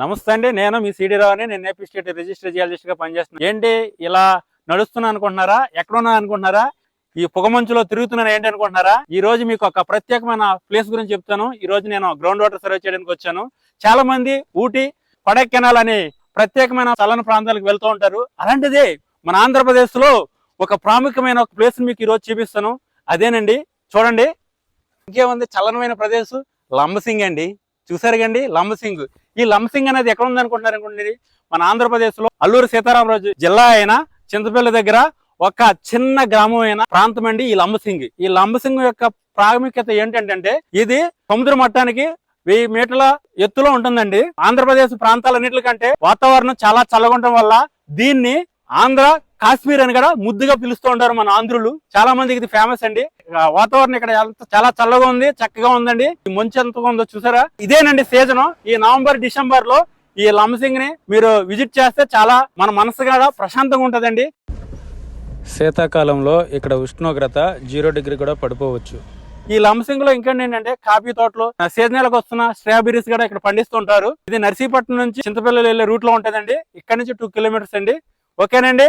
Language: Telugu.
నమస్తే అండి. నేను మీ సిడి రావుని. నేను ఏపీ స్టేట్ రిజిస్టర్ జియాలజిస్ట్ గా పనిచేస్తున్నాను. ఏంటి ఇలా నడుస్తున్నా అనుకుంటున్నారా? ఎక్కడున్నా అనుకుంటున్నారా? ఈ పొగమంచులో తిరుగుతున్నాను ఏంటి అనుకుంటున్నారా? ఈ రోజు మీకు ఒక ప్రత్యేకమైన ప్లేస్ గురించి చెప్తాను. ఈ రోజు నేను గ్రౌండ్ వాటర్ సర్వే చేయడానికి వచ్చాను. చాలా మంది ఊటీ, కొడైకెనాల్ అనే ప్రత్యేకమైన చల్లని ప్రాంతాలకు వెళ్తూ ఉంటారు. అలాంటిదే మన ఆంధ్రప్రదేశ్ లో ఒక ప్రాముఖ్యమైన ఒక ప్లేస్ మీకు ఈ రోజు చూపిస్తాను. అదేనండి, చూడండి. ఇంకేముంది, చలనమైన ప్రదేశం లంబసింగ్ అండి. చూసారు కండి, లంబసింగ్. ఈ లంబసింగ్ అనేది ఎక్కడ ఉంది అనుకుంటున్నారు అనుకోండి, మన ఆంధ్రప్రదేశ్ లో అల్లూరు సీతారామరాజు జిల్లా అయిన చింతపల్లి దగ్గర ఒక చిన్న గ్రామం అయిన ప్రాంతం అండి ఈ లంబసింగ్. ఈ లంబసింగ్ యొక్క ప్రాముఖ్యత ఏంటంటే ఇది సముద్ర మట్టానికి 1000 మీటర్ల ఎత్తులో ఉంటుందండి. ఆంధ్రప్రదేశ్ ప్రాంతాలన్నిటికంటే వాతావరణం చాలా చల్లగా ఉండటం వల్ల దీన్ని ఆంధ్ర కాశ్మీర్ అని కూడా ముద్దుగా పిలుస్తూ ఉంటారు మన ఆంధ్రులు. చాలా మందికి ఇది ఫేమస్ అండి. వాతావరణం ఇక్కడ చాలా చల్లగా ఉంది, చక్కగా ఉందండి. ఈ మంచు ఎంతగా ఉందో చూసారా? ఇదేనండి సీజన్. ఈ నవంబర్, డిసెంబర్ లో ఈ లంబసింగ్ ని మీరు విజిట్ చేస్తే చాలా మన మనసు కూడా ప్రశాంతంగా ఉంటదండి. శీతాకాలంలో ఇక్కడ ఉష్ణోగ్రత 0 డిగ్రీ కూడా పడిపోవచ్చు. ఈ లంబసింగ్ లో ఇంకేంటి ఏంటంటే కాఫీ తోటలు, సీజనల్కి వస్తున్న స్ట్రాబెర్రీస్ కూడా ఇక్కడ పండిస్తుంటారు. ఇది నర్సీపట్నం నుంచి చింతపల్లి వెళ్లే రూట్ లో ఉంటదండి. ఇక్కడ నుంచి 2 కిలోమీటర్స్ అండి. ఓకేనండి.